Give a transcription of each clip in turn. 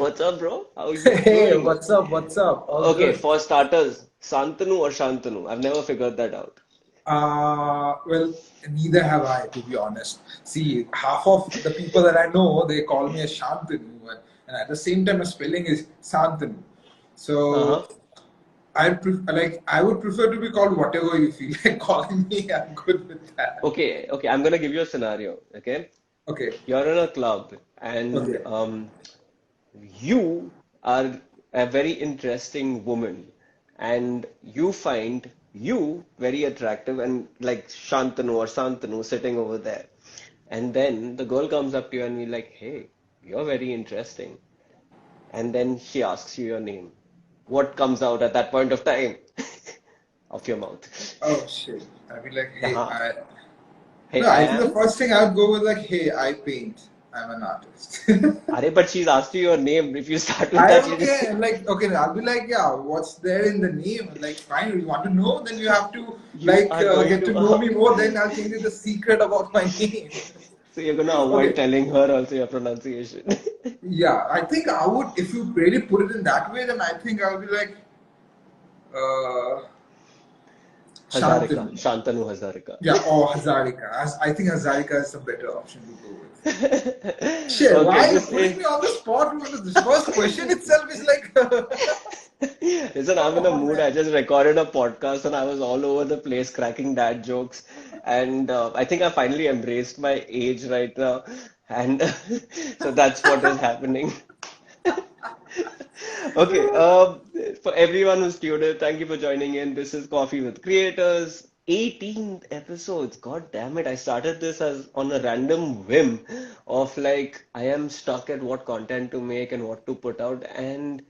What's up, bro? How you Hey, doing? what's up? What's up? All Okay, good. for starters, Santanu or Shantanu? I've never figured that out. Well, neither have I, to be honest. See, half of the people that I know, they call me a Shantanu, and at the same time, the spelling is Santanu. Uh-huh. So I would prefer to be called whatever you feel like calling me. I'm good with that. Okay, I'm gonna give you a scenario. Okay, Okay, you're in a club and okay, you are a very interesting woman, and you find you very attractive and like Shantanu or Santanu sitting over there. And then the girl comes up to you and be like, hey, you're very interesting. And then she asks you your name. What comes out at that point of time of your mouth? oh shit. I'd be like, hey, Uh-huh. Hey, no, I I think the am. first thing I would go with like, hey, I paint. I'm an artist. But she's asked you your name. If you start with I that, don't she'll just care. Like, okay, I'll be like, yeah, what's there in the name? Like, fine, you want to know? Then you have to you are going get to to know me more. Then I'll tell you the secret about my name. so you're gonna avoid Okay, telling her also your pronunciation. yeah, I think I would if you really put it in that way. Then I think I'll be like, uh, Hazarika, Shantanu. Shantanu Hazarika. Yeah, or Hazarika. I think Hazarika is a better option to go with. Shit, Okay, why are you this putting is me on the spot? This first question itself is like, listen, come I'm in a on, mood. man. I just recorded a podcast and I was all over the place cracking dad jokes. And I think I finally embraced my age right now. And so that's what is happening. Okay, for everyone who's tuned in, thank you for joining in. This is Coffee with Creators, 18 episodes. God damn it, I started this as on a random whim of like I am stuck at what content to make and what to put out, and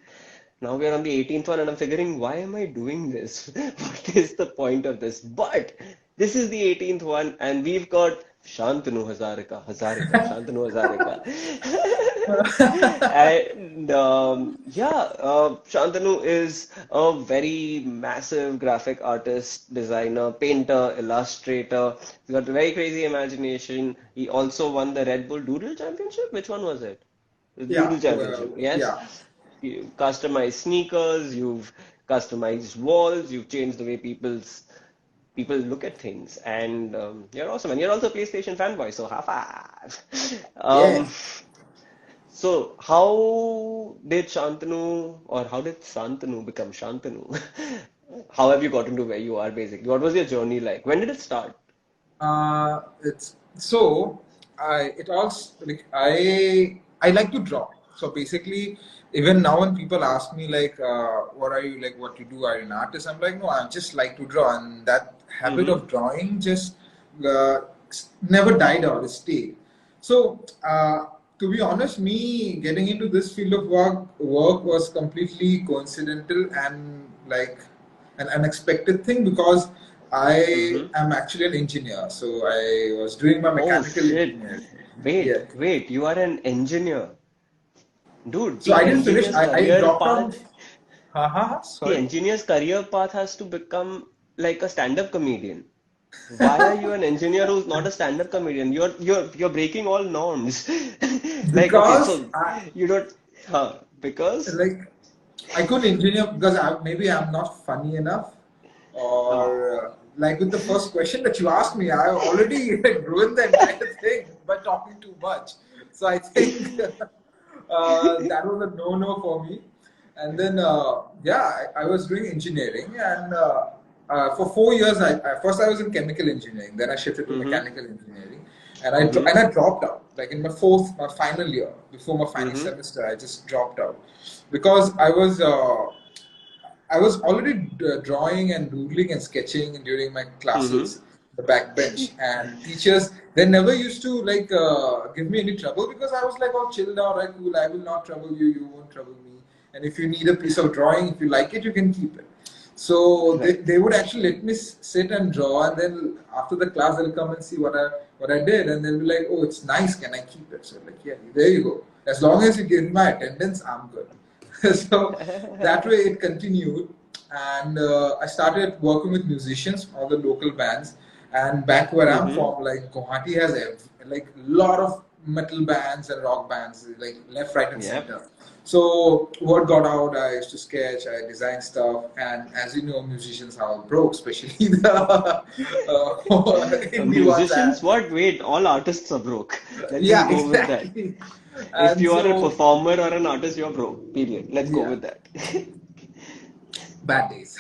now we are on the 18th one, and I'm figuring why am I doing this? What is the point of this? But this is the 18th one, and we've got Shantanu Shantanu Hazarika. And Shantanu is a very massive graphic artist, designer, painter, illustrator. He's got a very crazy imagination. He also won the Red Bull Doodle Championship. Which one was it? The Yeah, Doodle Championship, well, yes. yeah. You customized sneakers, you've customized walls, you've changed the way people look at things, and you're awesome. And you're also a PlayStation fanboy, so high five. Yeah. So how did Shantanu or how did Santanu become Shantanu? How have you gotten to where you are basically? What was your journey like? When did it start? It's so I it also like I like to draw. So basically, even now when people ask me like, what are you like, what you do, are you an artist? I'm like, no, I just like to draw, and that habit Mm-hmm. of drawing just uh, never died out. It stayed. So to be honest, me getting into this field of work was completely coincidental and like an unexpected thing because I Mm-hmm. am actually an engineer. So I was doing my Oh mechanical shit. engineering. Wait, Yeah. wait, you are an engineer. Dude, So the I didn't finish. engineer's I career dropped out of. path, the Sorry. engineer's career path has to become like a stand-up comedian. Why are you an engineer who's not a stand-up comedian? You're breaking all norms. Like, okay, Because so you don't, because, like I couldn't engineer because maybe I'm not funny enough, or ah, like with the first question that you asked me, I already like, ruined the entire thing by talking too much. So I think that was a no-no for me. And then yeah, I was doing engineering, and for 4 years, first I was in chemical engineering, then I shifted to mm-hmm, mechanical engineering, and mm-hmm, I dropped out. Like in my final year, before my final mm-hmm, semester, I just dropped out because I was already drawing and doodling and sketching during my mm-hmm. classes, the backbench, and teachers they never used to like give me any trouble because I was like, oh, chill down, right, cool. I will not trouble you. You won't trouble me. And if you need a piece of drawing, if you like it, you can keep it. So Right. they would actually let me sit and draw, and then after the class, they'll come and see what I did, and they'll be like, "Oh, it's nice. Can I keep it?" So like, yeah, there you go. As long as you give me my attendance, I'm good. So that way it continued, and I started working with musicians, all the local bands. And back where I'm Mm-hmm. from, like Guwahati has like a lot of metal bands and rock bands, like left, right, and Yep. center. So what got out, I used to sketch, I designed stuff, and as you know, musicians are broke, especially the indie ones. Musicians, what? Wait, all artists are broke. Let's just Yeah, go with that. exactly. If And you are a so, performer or an artist, you're broke. Period. Let's go yeah, with that. bad days.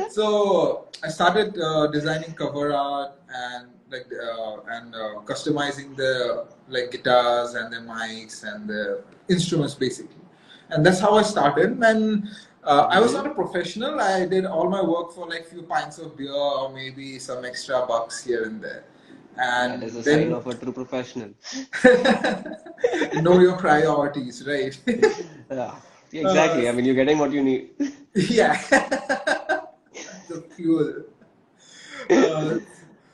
So I started designing cover art and customizing the like guitars and the mics and the instruments basically, and that's how I started. And I was not Hmm. a professional. I did all my work for like few pints of beer or maybe some extra bucks here and there, That is and a sign then of a true professional. know your priorities, right? Yeah, uh, exactly. I mean, you're getting what you need. yeah, the fuel. Uh,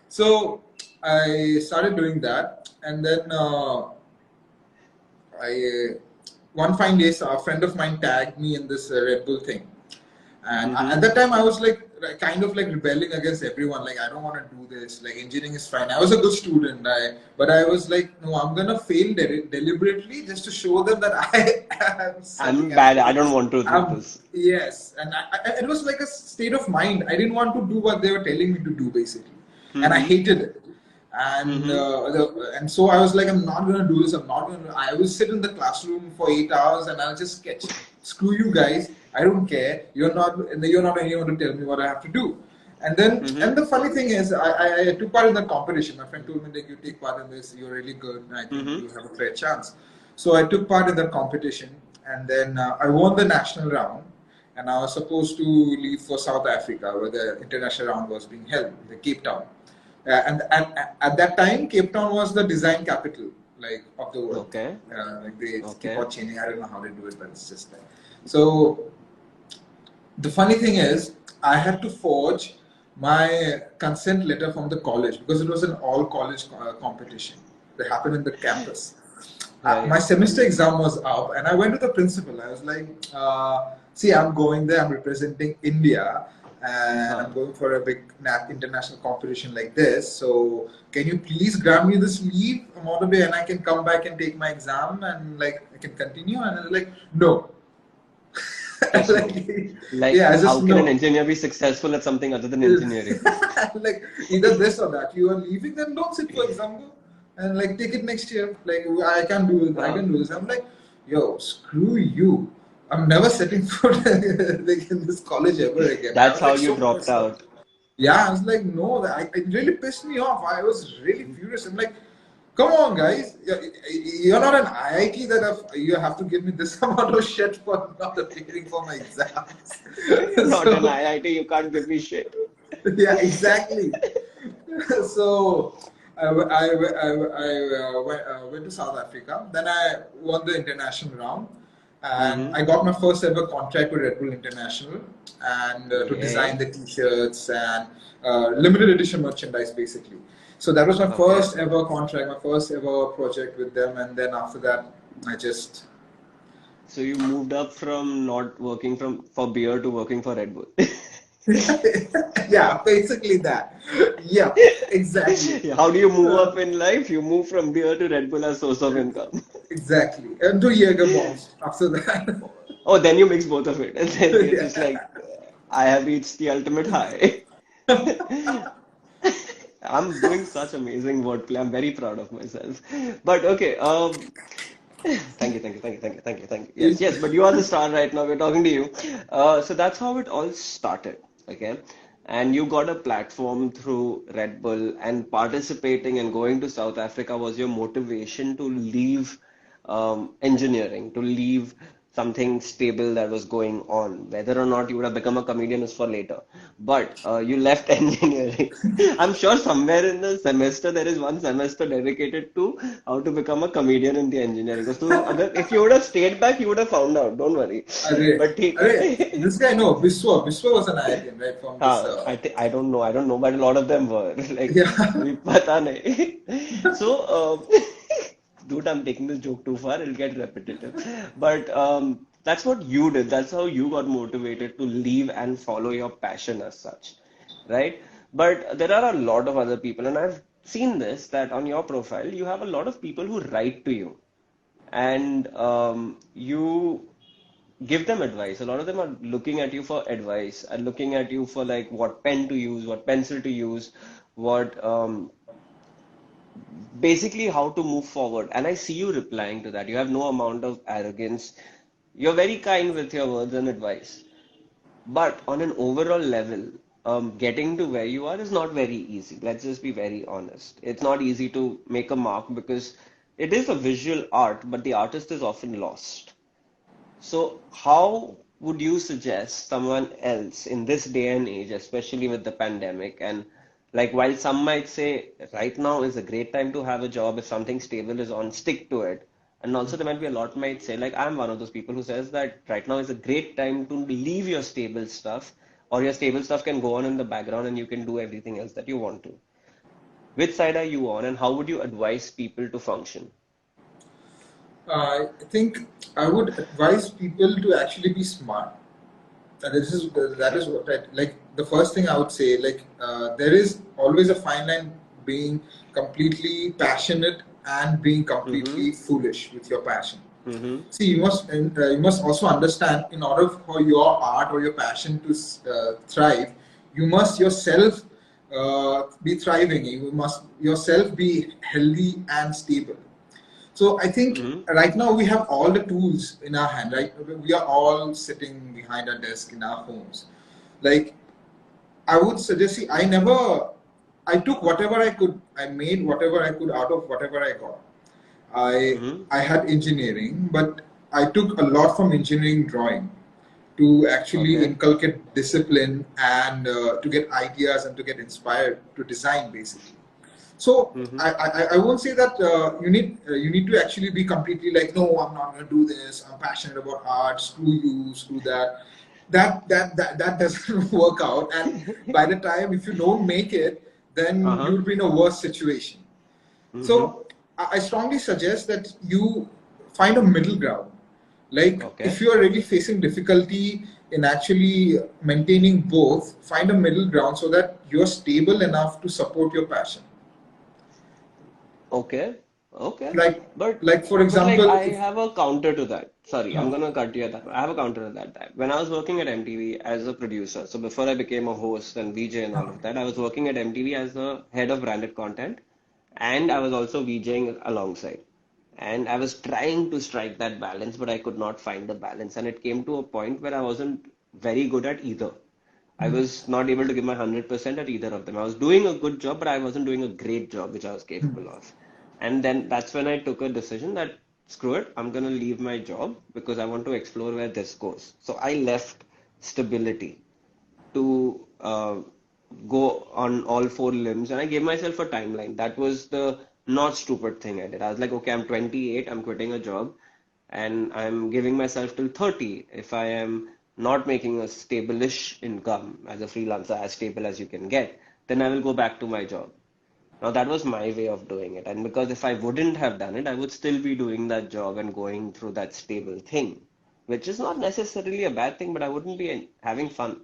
so I started doing that, and then I one fine day, a friend of mine tagged me in this Red Bull thing, and at Hmm. that time I was like kind of like rebelling against everyone. Like I don't want to do this. Like engineering is fine. I was a good student, but I was like, no, I'm gonna fail deliberately just to show them that I am sucking I'm at bad. I don't this. want to do I'm this. yes, and it was like a state of mind. I didn't want to do what they were telling me to do, basically, and I Hmm. hated it. And Hmm. and so I was like, I'm not gonna do this. I'm not gonna. I will sit in the classroom for 8 hours and I'll just sketch. Screw you guys. I don't care. You're not anyone to tell me what I have to do. And Hmm. the funny thing is, I took part in that competition. My friend told me that you take part in this, you're really good, and I think you Hmm. have a fair chance. So I took part in that competition, and then I won the national round. And I was supposed to leave for South Africa, where the international round was being held, the Cape Town. And at that time, Cape Town was the design capital, like of the world. Okay. Like they keep Okay. on changing. I don't know how they do it, but it's just like so. The funny thing is, I had to forge my consent letter from the college because it was an all college competition that happened in the campus. My Right. semester exam was up, and I went to the principal. I was like, "See, I'm going there. I'm representing India, and Huh. I'm going for a big international competition like this. So, can you please grant me this leave amount of day, and I can come back and take my exam, and like I can continue?" And I was like, "No." Just no. Like, Like, yeah, I how just can an no. engineer be successful at something other than engineering? Like either this or that. You are leaving, then don't sit for example, and like take it next year. Like I can do it. I Huh. can do this. I'm like, yo, screw you. I'm never setting foot like in this college ever again. I That's was how like you so dropped pissed off. out. Yeah, I was like, no, it really pissed me off. I was really furious. I'm like, come on, guys, you're not an IIT that you have to give me this amount of shit for not appearing for my exams. You're not an So IIT, you can't give me shit. yeah, exactly. So went to South Africa. Then I won the international round, and Mm-hmm. I got my first ever contract with Red Bull International, and to design Yeah. the T-shirts and limited edition merchandise, basically. So that was my Okay. first ever contract, my first ever project with them, and then after that, I just So you moved up from not working from for beer to working for Red Bull. yeah, basically that. Yeah, exactly. How do you move Uh, up in life? You move from beer to Red Bull as source of income. Exactly. And two Jaeger bombs after that. Oh, then you mix both of it, and then you're just Yeah. like, I have reached the ultimate high. I'm doing such amazing wordplay. I'm very proud of myself. But okay, thank you, thank you, thank you, thank you, thank you, thank you. Yes, yes, but you are the star right now. We're talking to you. So that's how it all started, okay? And you got a platform through Red Bull, and participating and going to South Africa was your motivation to leave engineering, to leave something stable that was going on. Whether or not you would have become a comedian is for later. But you left engineering. I'm sure somewhere in the semester there is one semester dedicated to how to become a comedian in the engineering. Because if you would have stayed back, you would have found out. Don't worry. Array. But ठीक Array. है. This guy, no, Biswa. Biswa was an IITian, right? From this. I don't know. I don't know, but a lot of them were like Yeah. अभी पता नहीं. So dude, I'm taking this joke too far. It'll get repetitive. But that's what you did. That's how you got motivated to leave and follow your passion as such, right? But there are a lot of other people, and I've seen this that on your profile, you have a lot of people who write to you, and you give them advice. A lot of them are looking at you for advice, are looking at you for like what pen to use, what pencil to use, what basically how to move forward. And I see you replying to that. You have no amount of arrogance. You're very kind with your words and advice. But on an overall level, getting to where you are is not very easy. Let's just be very honest. It's not easy to make a mark because it is a visual art, but the artist is often lost. So, how would you suggest someone else in this day and age, especially with the pandemic, and like while some might say right now is a great time to have a job, if something stable is on, stick to it. And also there might be a lot might say, like I'm one of those people who says that right now is a great time to leave your stable stuff, or your stable stuff can go on in the background and you can do everything else that you want to. Which side are you on, and how would you advise people to function? I think I would advise people to actually be smart. That Okay. is what I like. The first thing I would say, like, there is always a fine line being completely passionate and being Mm-hmm. completely foolish with your passion. Mm-hmm. See, you must also understand, in order for your art or your passion to thrive, you must yourself be thriving. You must yourself be healthy and stable. So I think Mm-hmm. right now we have all the tools in our hand, right? We are all sitting behind our desk in our homes. Like, I would suggest, see, I took whatever I could, I made whatever I could out of whatever I got. I Mm-hmm. I had engineering, but I took a lot from engineering drawing to actually Okay. inculcate discipline and to get ideas and to get inspired to design basically. So Mm-hmm. I won't say that you need to actually be completely like, no, I'm not going to do this. I'm passionate about art. Screw you, screw that. That doesn't work out. And by the time, if you don't make it, then Uh-huh. you'll be in a worse situation. Mm-hmm. So I strongly suggest that you find a middle ground. Like, if Okay. you are really facing difficulty in actually maintaining both, find a middle ground so that you're stable enough to support your passion. Okay. Okay. Like, But like for but like example, I if have a counter to that. Sorry, I'm uh, gonna cut you at that. I have a counter to that. When I was working at MTV as a producer, so before I became a host and VJ and all uh, of that, I was working at MTV as the head of branded content, and I was also VJing alongside. And I was trying to strike that balance, but I could not find the balance. And it came to a point where I wasn't very good at either. I was not able to give my 100% at either of them. I was doing a good job, but I wasn't doing a great job, which I was capable of. And then that's when I took a decision that screw it, I'm gonna leave my job because I want to explore where this goes. So I left stability to go on all four limbs, and I gave myself a timeline. That was the not stupid thing I did. I was like, okay, I'm 28, I'm quitting a job, and I'm giving myself till 30. If I am not making a stable-ish income as a freelancer, as stable as you can get, then I will go back to my job. Now, that was my way of doing it. And because if I wouldn't have done it, I would still be doing that job and going through that stable thing, which is not necessarily a bad thing, but I wouldn't be having fun.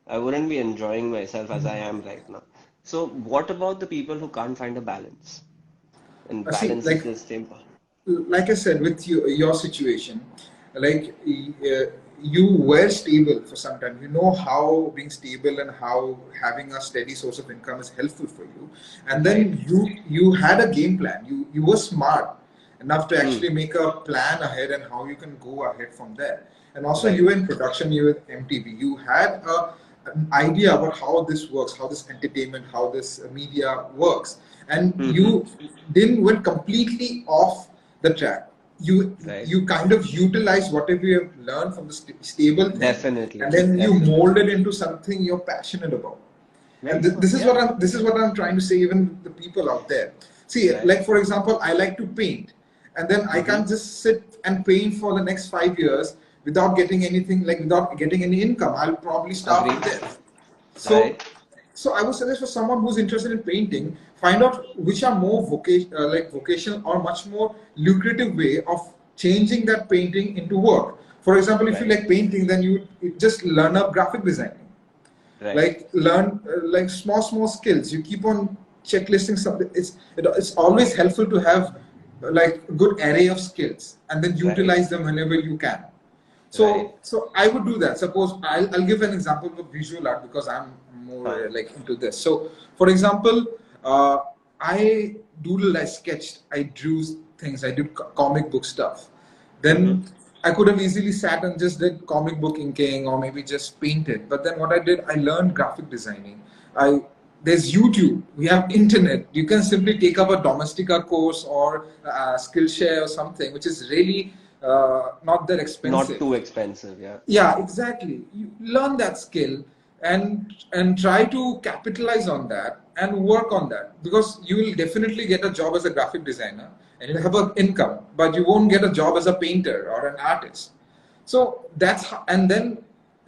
I wouldn't be enjoying myself as I am right now. So, what about the people who can't find a balance? And see, balance is the same. like I said, with your situation, like you were stable for some time. You know how being stable and how having a steady source of income is helpful for you. And Right? then you had a game plan. You were smart enough to Hmm. actually make a plan ahead and how you can go ahead from there. And also, you Right. were in production, you were with MTV. You had an idea about how this works, how this entertainment, how this media works, and Mm-hmm. you didn't went completely off the track. Right. You kind of utilize whatever you have learned from the stable thing, and Definitely. then you Definitely. mold it into something you're passionate about. And Very good. Yeah. this is what I'm trying to say, even the people out there. See, Right. like for example, I like to paint, and then I Mm-hmm. can't just sit and paint for the next 5 years without getting anything, like without getting any income. I'll probably starve to Agreed. death. So, Right. so I would suggest for someone who's interested in painting, find out which are more like vocational or much more lucrative way of changing that painting into work. For example, if you Right. like painting, then you just learn up graphic designing, Right. like learn like small skills. You keep on checklisting something. It's always helpful to have like a good array of skills and then Right. utilize them whenever you can. Right. So I would do that. Suppose I'll give an example of visual art because I'm more Huh. like into this. So for example, uh, I doodled, I sketched, I drew things, I did comic book stuff. Mm-hmm. Then I could have easily sat and just did comic book inking or maybe just painted. But then what I did, I learned graphic designing. I There's YouTube, we have internet. You can simply take up a Domestika course or Skillshare or something, which is really not that Not expensive. too expensive, yeah. Yeah, exactly. You learn that skill and try to capitalize on that and work on that because you will definitely get a job as a graphic designer and you'll have an income, but you won't get a job as a painter or an artist. So that's how, and then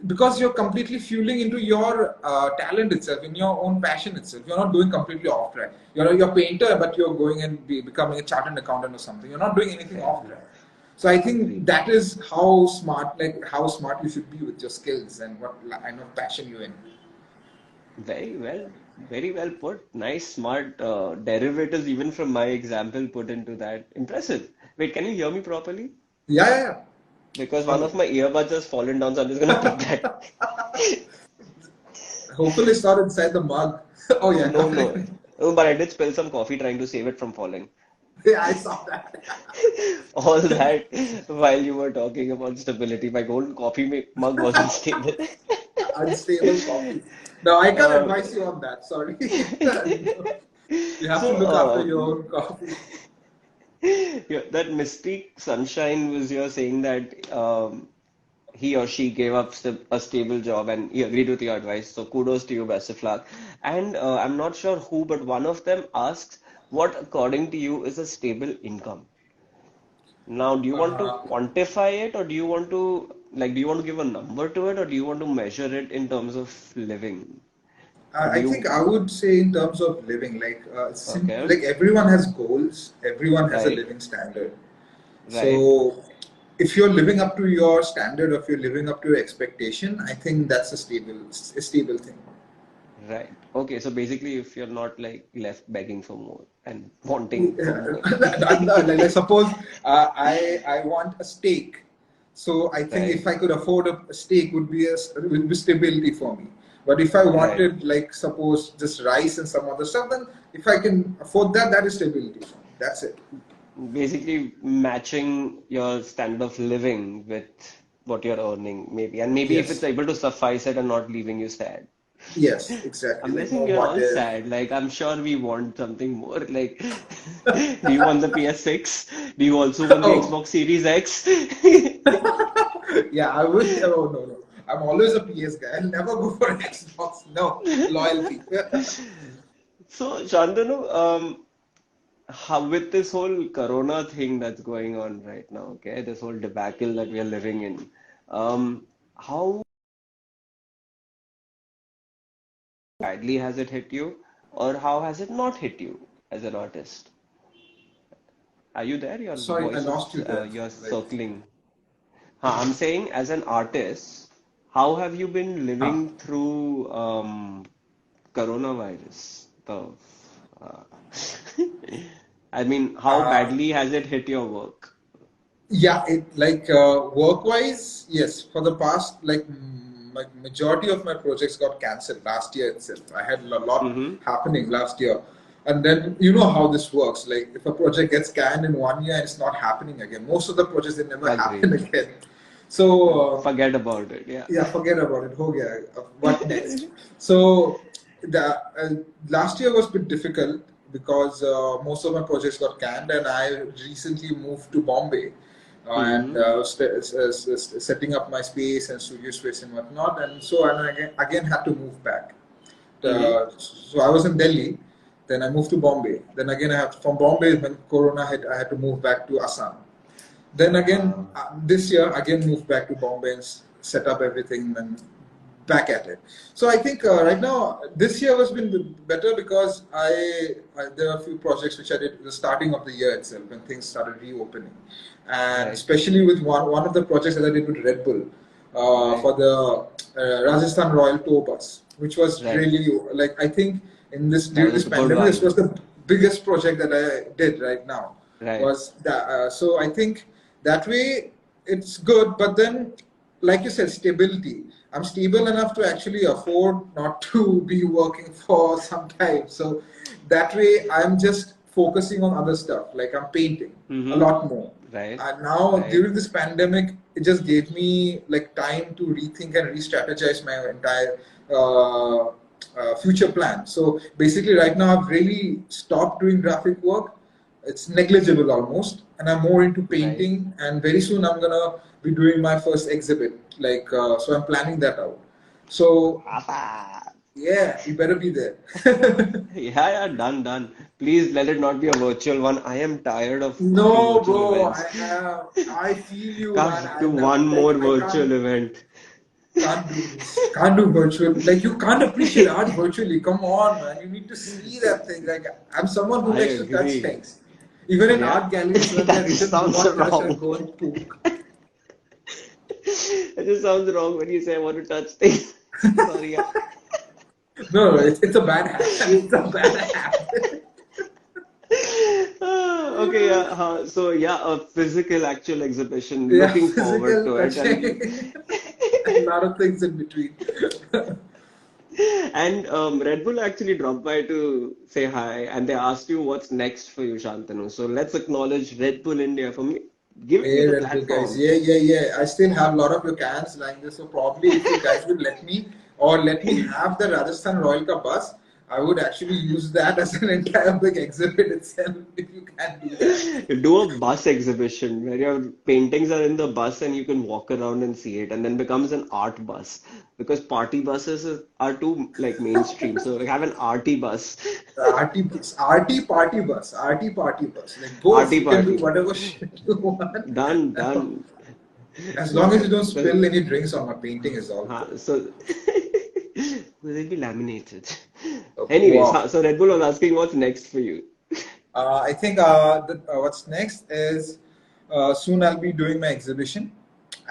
because you're completely fueling into your talent itself, in your own passion itself, you're not doing completely off track. You're a painter, but you're going and becoming a chartered accountant or something. You're not doing anything Right. off track. So I think Agreed. that is how smart, like how smart you should be with your skills and what kind of passion you're in. Very well put. Nice, smart derivatives, even from my example, put into that. Impressive. Wait, can you hear me properly? Yeah, yeah, yeah. Because one Okay. of my earbuds has fallen down, so I'm just gonna pick that. Hopefully it's not inside the mug. Oh yeah, No, got no. it. Oh, but I did spill some coffee trying to save it from falling. Yeah, I saw that. All that while you were talking about stability, my golden coffee mug wasn't stable. Unstable coffee. No, I can't Um, advise you on that. Sorry. No. You have to so, look after your own coffee. yeah, that Mystique Sunshine was here saying that he or she gave up a stable job and he agreed with your advice. So kudos to you, best of luck. And I'm not sure who, but one of them asks, what according to you is a stable income? Now, do you want to Uh, quantify it or do you want to do you want to give a number to it or do you want to measure it in terms of living? Or do I think you, I would say in terms of living, like okay, like everyone has goals, everyone has a right, living standard. right. So if you're living up to your standard, or if you're living up to your expectation, I think that's a stable thing. Right. Okay, so basically, if you're not like left begging for more and wanting for more. Like suppose I want a steak, so I think if Right, I could afford a steak would be stability for me. But if I right. wanted like suppose just rice and some other stuff, then if I can afford that, that is stability for me. That's it. Basically, matching your standard of living with what you're earning, maybe. And maybe if it's Yes. able to suffice it and not leaving you sad. Yes, exactly. I'm Like no guessing we're what all if. sad. Like, I'm sure we want something more. Like, do you want the PS6? Do you also want the Oh, Xbox Series X? yeah, I would. Oh no, no. I'm always a PS guy. I'll never go for an Xbox. No loyalty. So, Shantanu, how with this whole Corona thing that's going on right now, okay, this whole debacle that we are living in, how badly has it hit you, or how has it not hit you as an artist? Are you there? Your Sorry, I voice lost is you there. you're Like, circling. I'm saying as an artist, how have you been huh. living through coronavirus? Uh, I mean, how Uh, badly has it hit your work? yeah, it like work-wise, yes. For the past, like majority of my projects got cancelled last year itself. I had a lot Mm-hmm. happening last year, and then you know how this works. Like, if a project gets canned in 1 year, it's not happening again. Most of the projects they never happen Agreed. again. So Forget about it. Yeah. yeah, forget about it. Ho gaya. What next? So the last year was a bit difficult because most of my projects got canned, and I recently moved to Bombay and Mm-hmm. setting up my space and studio space and whatnot. And so I again had to move back. Mm-hmm. So I was in Delhi, then I moved to Bombay. Then again, I had from Bombay when Corona hit, I had to move back to Assam. Then again, Uh, this year, again moved back to Bombay and set up everything and back at it. So I think right now, this year has been better because there are a few projects which I did at the starting of the year itself when things started reopening. And right. especially with one of the projects that I did with Redbull for Right. the Rajasthan Royal tourbus, which was Right. really like I think in this That during was this a good pandemic, this was one. the biggest project that I did right now. Right. was that. So I think that way it's good. But then, like you said, stability. I'm stable enough to actually afford not to be working for some time. So that way, I'm just focusing on other stuff. Like I'm painting a Mm-hmm. lot more. Right. And now Right. during this pandemic, it just gave me like time to rethink and re-strategize my entire future plan. So basically, right now I've really stopped doing graphic work. It's negligible almost, and I'm more into Right. painting. And very soon I'm gonna be doing my first exhibit. So I'm planning that out. So Papa. yeah, you better be there. Yeah, yeah, done, done. Please let it not be a virtual one. I am tired of fucking No, virtual bro, events. I feel you, man. Can't do I know, one more like I virtual event. can't do this. Can't do virtual. Like you can't appreciate art virtually. Come on, man. You need to see that thing. Like I'm someone who I likes to touch agree. things. Even in Yeah, art galleries, when they're that just written "Do sounds not touch" and wrong. go and poke. It just sounds wrong when you say I want to touch things. Sorry. Yeah. No, it's a bad habit. It's a bad habit. Okay, yeah. So yeah, a physical actual exhibition. Yeah, Looking forward physical to it, touching, and a lot of things in between. and Red Bull actually dropped by to say hi, and they asked you what's next for you, Shantanu. So let's acknowledge Red Bull India for me, giving you Hey, the Red Bull guys. platform. Yeah, yeah, yeah. I still have a lot of your cans like this. So probably if you guys will let me or let me have the Rajasthan Royal Ka bus, I would actually use that as an entire big exhibit itself if you can do that. Do a bus exhibition where your paintings are in the bus and you can walk around and see it, and then becomes an art bus because party buses are too like mainstream. So like, have an arty bus, RT bus, RT party bus, RT party bus. Like both, arty you can do party. whatever shit you want. Done, done. As long as you don't So, spill any drinks on my painting is all good. so will they be laminated? Anyways, Wow. so Red Bull was asking what's next for you. I think what's next is soon I'll be doing my exhibition,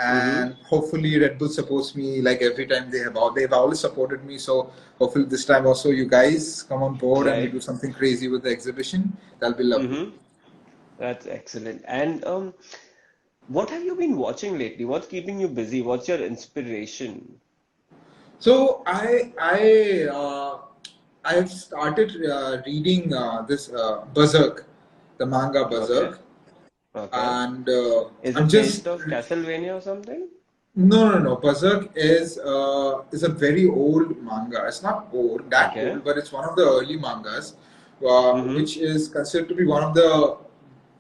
Mm-hmm. and hopefully Red Bull supports me like every time they've always supported me. So hopefully this time also you guys come on board and we Right. do something crazy with the exhibition. That'll be lovely. Mm-hmm. That's excellent. And what have you been watching lately? What's keeping you busy? What's your inspiration? So I've started reading this Berserk, the manga Okay. Berserk, Okay. and Is I'm it based just off Castlevania or something? No, no, no. Berserk is a very old manga. It's not old, that Okay. old, but it's one of the early mangas, Mm-hmm. which is considered to be one of the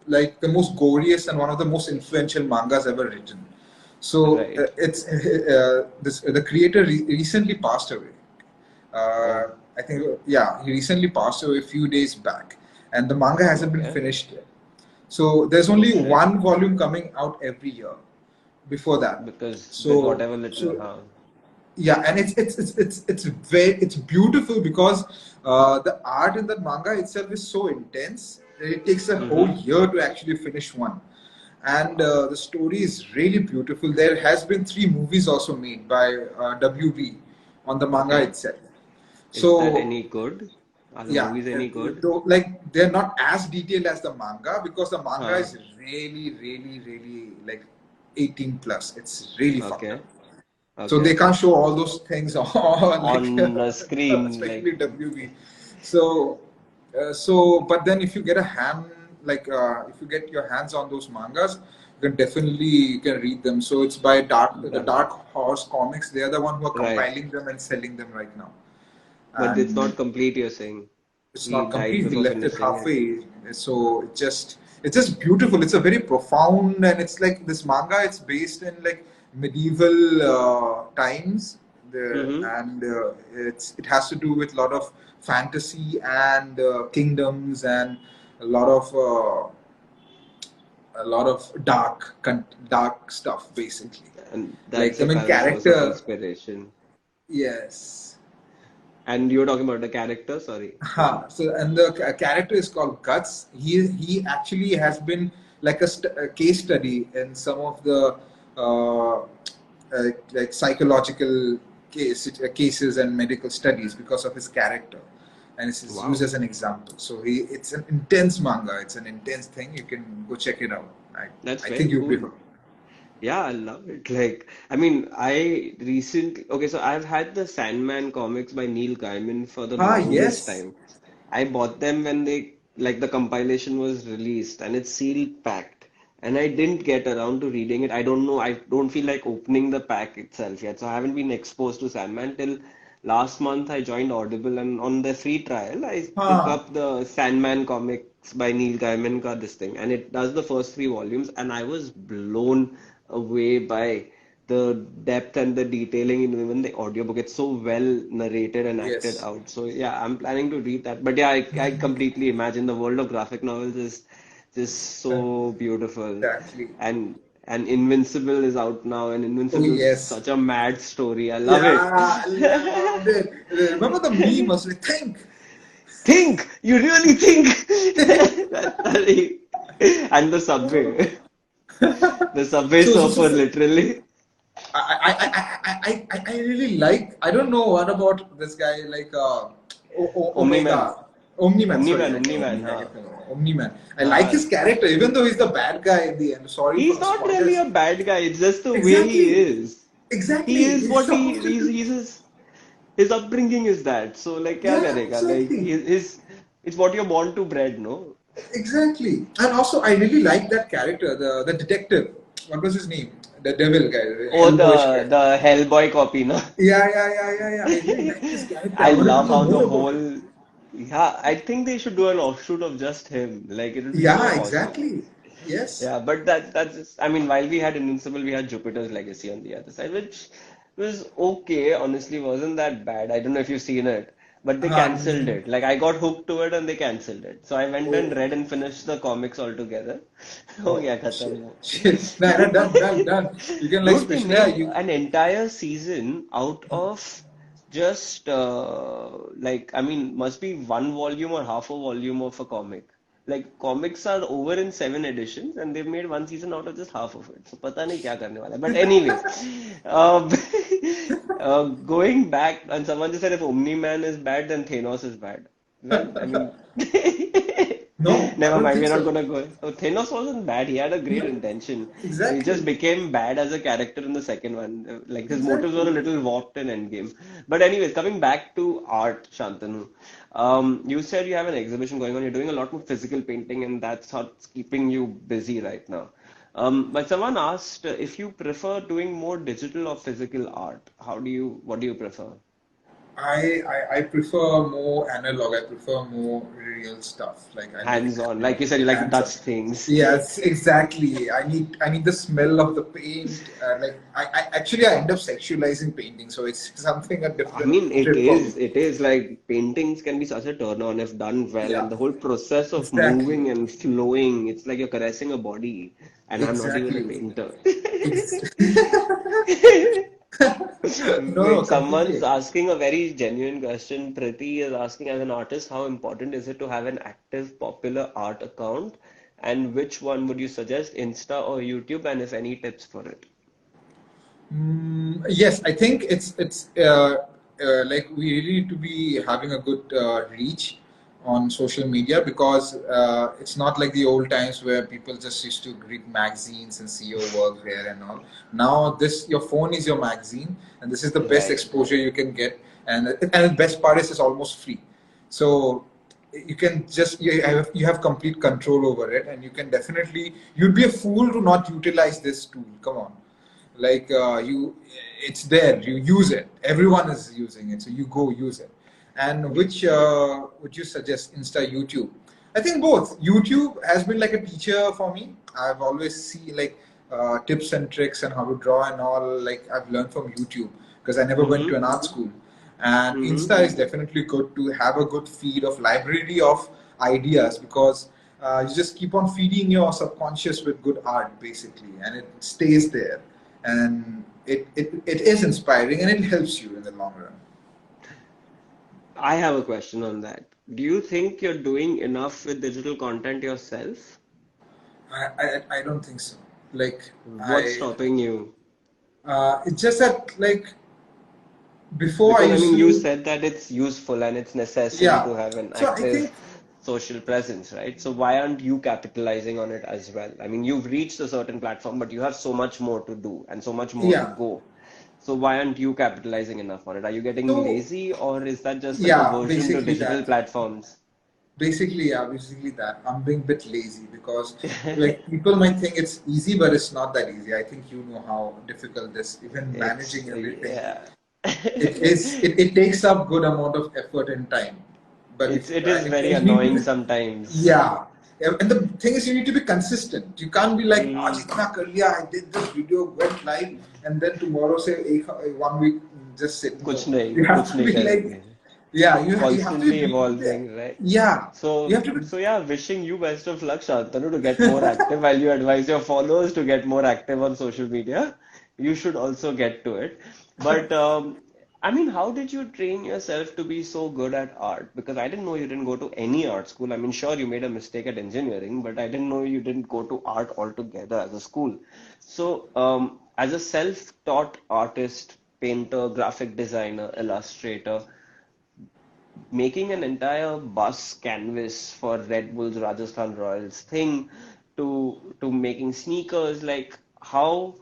like the most goriest and one of the most influential mangas ever written. So Right. it's this the creator recently passed away. Uh, Oh, I think yeah, he recently passed away a few days back, and the manga hasn't been okay. finished yet. So there's only Okay. one volume coming out every year before that. Because with So whatever little, so huh? yeah, and it's beautiful because the art in that manga itself is so intense that it takes a whole Mm-hmm. year to actually finish one. And Wow. the story is really beautiful. There has been three movies also made by WB on the manga Okay. itself. Is that So any good? Are the yeah, movies any good? though, like they're not as detailed as the manga because the manga Huh. is really, really, really like 18 plus. It's really fucked up. Okay. So they Okay. can't show all those things on like On the screen, especially like, WB. So but then if you get a hand if you get your hands on those mangas, you can read them. So it's by the done. Dark Horse Comics. They are the one who are Right. compiling them and selling them right now. But it's And not complete, you're saying. it's He not died complete. He before left it finishing it. halfway. So it's just beautiful. It's a very profound, and it's like this manga. It's based in like medieval times, Mm-hmm. and it has to do with a lot of fantasy and kingdoms and a lot of uh, dark stuff basically. And Like that's the your main current source of character, inspiration. yes. And you're talking about the character? Sorry. So and the character is called Guts. He actually has been like a case study in some of the like psychological cases and medical studies because of his character. and it's used Wow. as an example. So it's an intense manga. It's an intense thing. You can go check it out. That's I think very you cool. prefer. Yeah, I love it. Like, I mean, I recently, okay, so I've had the Sandman comics by Neil Gaiman for the Ah, longest yes. time. I bought them when like the compilation was released and it's sealed packed. And I didn't get around to reading it. I don't know. I don't feel like opening the pack itself yet. So I haven't been exposed to Sandman till last month. I joined Audible and on the free trial, I took Ah, up the Sandman comics by Neil Gaiman ka this thing. And it does the first three volumes. And I was blown away by the depth and the detailing in even the audiobook. It's so well narrated and acted yes. out. So yeah, I'm planning to read that. But yeah, I completely imagine the world of graphic novels is just so beautiful. Exactly. And Invincible is out now, and Oh, Invincible is yes. such a mad story. I love Yeah, it. I loved it. Remember the meme was like, think. Think, you really think. That's funny. And the subway, the subway So surfer, literally. I really like. I don't know what about this guy like Omni-Man, Omega. Omni-Man, sorry, Omni-Man, Omni-Man, I huh? get the Omni-Man. I like Huh. his character, even though he's the bad guy in the end. Sorry for He's the not really spoilers. a bad guy. It's just the way he Exactly, is. He exactly. is He's what supposed to do. he's his upbringing is that. So like क्या Yeah, करेगा? Like exactly. his it's what you're born to bred, no? Exactly. And also, I really like that character, the detective. What was his name? The devil guy, the Or Hellboyish guy. the Hellboy copy, no? Yeah. I really like his character. I I wanted to love know how the more about him. whole yeah, I think they should do an offshoot of just him. Like it would be so Yeah, awesome. exactly. Yes. Yeah, but that's just, I mean, while we had Invincible, we had Jupiter's Legacy on the other side, which was okay, honestly, wasn't that bad. I don't know if you've seen it, but they cancelled Um, it. Like I got hooked to it and they cancelled it. So I went and oh, read and finished the comics altogether. हो oh, गया shit. खत्म. Shit. Nah, nah, done. You can like, Dude, they especially, yeah, made you. an entire season out of just like I mean, must be one volume or half a volume of a comic. Like comics are over in 7 editions, and they've made one season out of just half of it. So पता नहीं क्या करने वाला है. But anyways, um, going back, and someone just said if Omni Man is bad, then Thanos is bad. Well, I mean. No, I Never don't mind, think we're not so. gonna go. Oh, Thanos wasn't bad. He had a great No, intention. He just exactly. became bad as a character in the second one. Like his motives were a Exactly. little warped in Endgame. But anyways, coming back to art, Shantanu. You said you have an exhibition going on. You're doing a lot more physical painting, and that's what's keeping you busy right now. But someone asked if you prefer doing more digital or physical art. What do you prefer? I prefer more analog. I prefer more real stuff. Like I like Hands-on. Like you said, you like to hands touch on. things. Yes, exactly. I need the smell of the paint. I actually I end up sexualizing painting, so it's something a I different mean, trip for me. it is like paintings can be such a turn on if done well, and Yeah, the whole process of exactly, moving and flowing, it's like you're caressing a body, and I'm not even a exactly. painter. Ex- no, Wait, completely someone's agree. asking a very genuine question. Priti is asking, as an artist, how important is it to have an active, popular art account, and which one would you suggest, Insta or YouTube, and if any tips for it? Yes, I think it's like we really need to be having a good reach on social media because it's not like the old times where people just used to read magazines and see your work there and all. Now this your phone is your magazine, and this is the best Right. exposure you can get, and the best part is it's almost free. So you can just you have complete control over it, and you can definitely you'd be a fool to not utilize this tool. Come on, like it's there, you use it, everyone is using it, so you go use it. And which would you suggest, Insta, YouTube? I think both. YouTube has been like a teacher for me. I've always see like tips and tricks and how to draw and all, like I've learned from YouTube because I never went to an Mm-hmm. art school. And Mm-hmm. Insta is definitely good to have a good feed of library of ideas because you just keep on feeding your subconscious with good art basically, and it stays there, and it is inspiring and it helps you in the long run. I have a question on that. Do you think you're doing enough with digital content yourself? I don't think so. Like What's I stopping you? it's just that like before I Because I used mean, you to, said that it's useful and it's necessary to yeah. have an So I active think, social presence, right? So why aren't you capitalizing on it as well? I mean, you've reached a certain platform, but you have so much more to do and so much more to yeah. go. So why aren't you capitalizing enough on it? Are you getting So lazy, or is that just a yeah, conversion to basically digital that. platforms? Basically that. I'm being a bit lazy because like people might think it's easy, but it's not that easy. I think you know how difficult this, even It's managing everything. yeah. It is. It takes up good amount of effort and time. But if It is very and you need to annoying be, sometimes. yeah. And the thing is, you need to be consistent. You can't be like, "Aaj Mm, itna kar liya, I did this video, went live, and then tomorrow say 1 week just sit." No, you have कुछ to नहीं be like, करेंगे. yeah, you have to Constantly be, evolving, right? yeah. You So, have to be, so yeah, wishing you best of luck, Shantanu, to get more active while you advise your followers to get more active on social media. You should also get to it. But I mean, how did you train yourself to be so good at art? Because I didn't know you didn't go to any art school. I mean, sure, you made a mistake at engineering, but I didn't know you didn't go to art altogether as a school. So, as a self-taught artist, painter, graphic designer, illustrator, making an entire bus canvas for Redbull's Rajasthan Royals thing to making sneakers, like how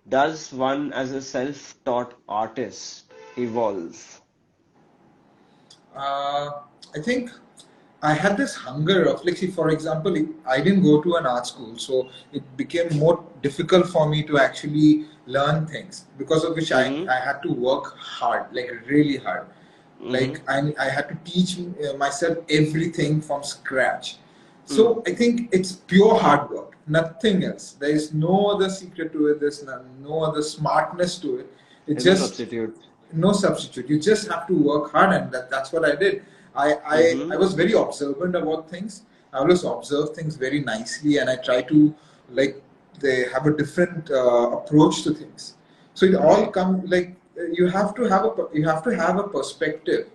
does one as a self-taught artist evolve? uh, I think I had this hunger of, like, see, for example, I didn't go to an art school, so it became more difficult for me to actually learn things, because of which Mm-hmm. I had to work hard, like really hard. Like, Mm-hmm. I had to teach myself everything from scratch. Mm. So I think it's pure hard work, nothing else. There is no other secret to it, there's no other smartness to it. It There's no just, substitute. no substitute. You just have to work hard, and that's what I did. I Mm-hmm. was very observant about things. I always observe things very nicely, and I try to, like, they have a different approach to things. So it all Right. comes like, you have to have a perspective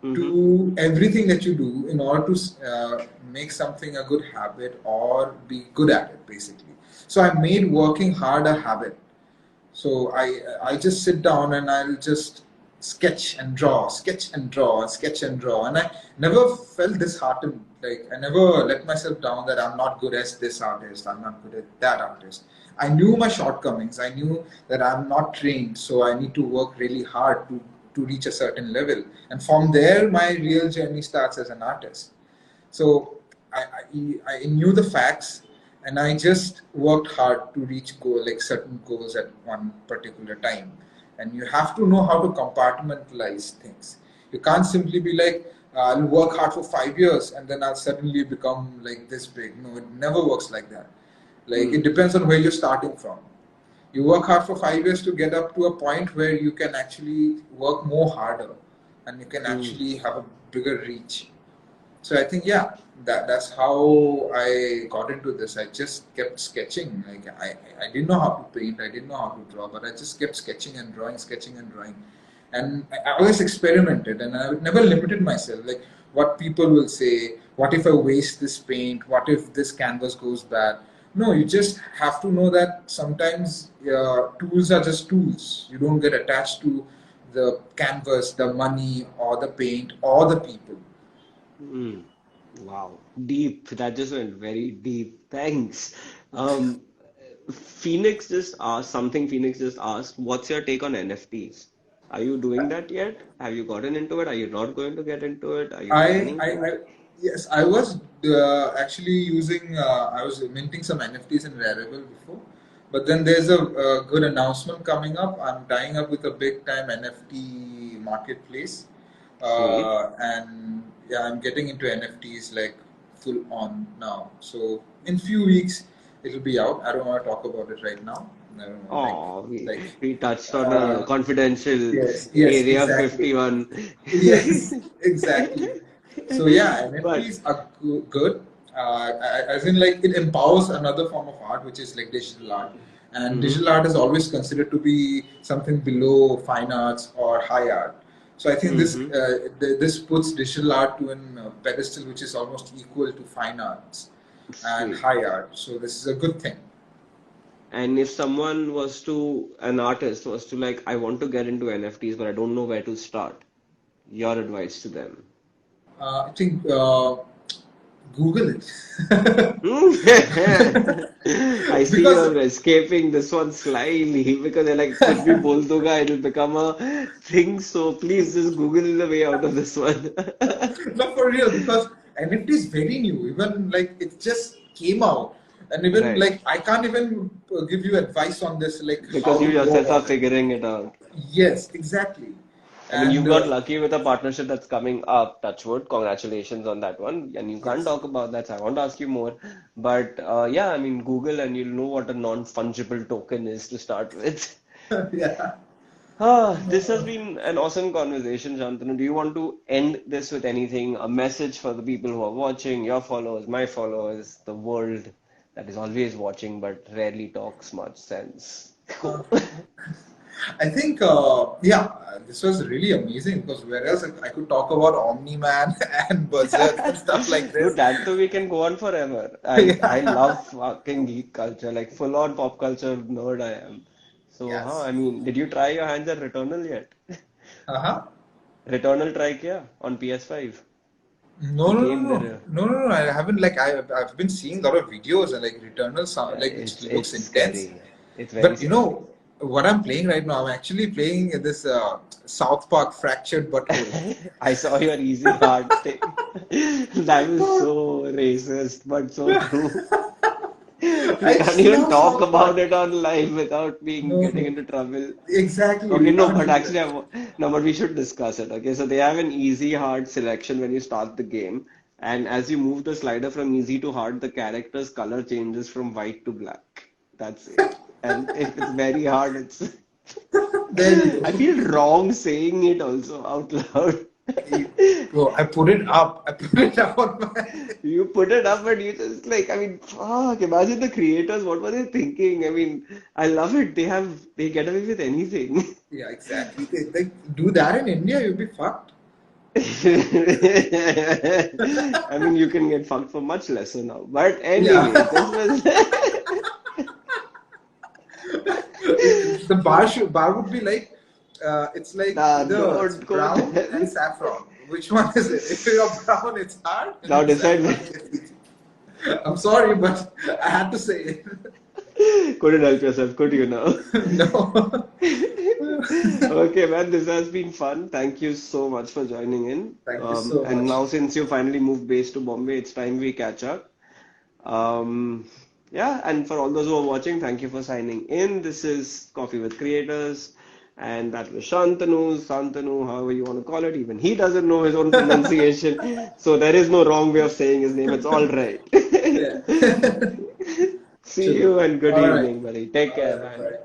Mm-hmm. to everything that you do in order to make something a good habit or be good at it, basically. So I made working hard a habit. So I just sit down and I'll just sketch and draw, sketch and draw, sketch and draw, and I never felt disheartened. Like, I never let myself down that I'm not good as this artist, I'm not good at that artist. I knew my shortcomings. I knew that I'm not trained, so I need to work really hard to reach a certain level. And from there, my real journey starts as an artist. So I knew the facts, and I just worked hard to reach like certain goals at one particular time. And you have to know how to compartmentalize things. You can't simply be like, I'll work hard for 5 years and then I'll suddenly become like this big. No, it never works like that. Like, it Mm. depends on where you're starting from. You work hard for 5 years to get up to a point where you can actually work more harder and you can Mm. actually have a bigger reach. So I think, yeah, that's how I got into this. I just kept sketching. Like, I didn't know how to paint, I didn't know how to draw, but I just kept sketching and drawing, sketching and drawing. And I always experimented, and I never limited myself. Like, what people will say, what if I waste this paint? What if this canvas goes bad? No, you just have to know that sometimes tools are just tools. You don't get attached to the canvas, the money, or the paint, or the people. Mm. Wow. Deep. That just went very deep. Thanks. Um, Phoenix just asked something. Phoenix just asked, what's your take on NFTs? Are you doing that yet? Have you gotten into it? Are you not going to get into it? Are you I, planning I, to? I yes, I was actually using. I was minting some NFTs in Rarible before, but then there's a good announcement coming up. I'm tying up with a big time NFT marketplace, Sweet. and yeah, I'm getting into NFTs like full on now. So in few weeks it'll be out. I don't want to talk about it right now. I don't know, Oh, like we touched on a uh, confidential yes, area exactly. 51. Yes, exactly. So yeah, But NFTs are good. As in, like, it empowers another form of art, which is like digital art. And mhm, digital art is always considered to be something below fine arts or high art. So I think mhm. this puts digital art to an pedestal which is almost equal to fine arts and Sweet. high art. So this is a good thing. And if someone was to, an artist was to like, I want to get into NFTs, but I don't know where to start, your advice to them. I think Google it. I see Because you're escaping this one slyly because you're like, कुछ भी बोल दूंगा, it'll become a thing. So please just Google the way out of this one. not for real, because NFT is very new. Even like it just came out, and even Right. like I can't even give you advice on this, like Because how you to go yourself are about it. figuring it out. Yes, exactly. I mean, you And got lucky with a partnership that's coming up, Touchwood. Congratulations on that one. And you can't yes, talk about that, so I won't ask you more. But yeah, I mean, Google and you'll know what a non-fungible token is to start with. yeah. Ah, this has been an awesome conversation, Shantanu. Do you want to end this with anything? A message for the people who are watching, your followers, my followers, the world that is always watching but rarely talks much sense. Uh, I think, this was really amazing because whereas I could talk about Omni Man and Berserk and stuff like Dude, this. that too we can go on forever. I Yeah. love fucking geek culture, like full on pop culture nerd I am. So, how? Yes. I mean, did you try your hands at Returnal yet? Uh-huh. Returnal try kiya on PS5? No, The no, no, game no, there. no, no, no. I haven't like I've been seeing a lot of videos and like Returnal sound like it looks It's intense. scary. It's very But you scary. know what I'm playing right now? I'm actually playing this South Park Fractured Butthole. I saw your easy heart thing. That was so racist, but so true. We I can't just even love talk South about Park. it on live without being No, getting no, into trouble. exactly. Okay, We no, can't but do actually, that. no, but we should discuss it. Okay, so they have an easy hard selection when you start the game, and as you move the slider from easy to hard, the character's color changes from white to black. That's it. And if it's very hard, it's. There you I go. feel wrong saying it also out loud. Bro, I put it up. I put it up on my. You put it up, but you just like, I mean, fuck, imagine the creators, what were they thinking? I mean, I love it. They get away with anything. Yeah, exactly. They do that in India, you'll be fucked. I mean, you can get fucked for much lesser now. But Yeah. anyways, this was. The bar would be like, it's like Nah, either it's don't go brown and there. saffron. Which one is it? If you're brown, it's hard, and Now if you're decide. saffron, it's easy. I'm sorry, but I had to say it. Couldn't help yourself, could you now? No. Okay, man, this has been fun. Thank you so much for joining in. Thank you so And much. now, since you finally moved base to Bombay, it's time we catch up. Yeah, and for all those who are watching, thank you for signing in. This is Coffee with Creators, and that was Santanu, however you want to call it. Even he doesn't know his own pronunciation, so there is no wrong way of saying his name. It's all right. Yeah. See Chalo. you and good All right. evening, buddy. Take All care, right. man. Bye.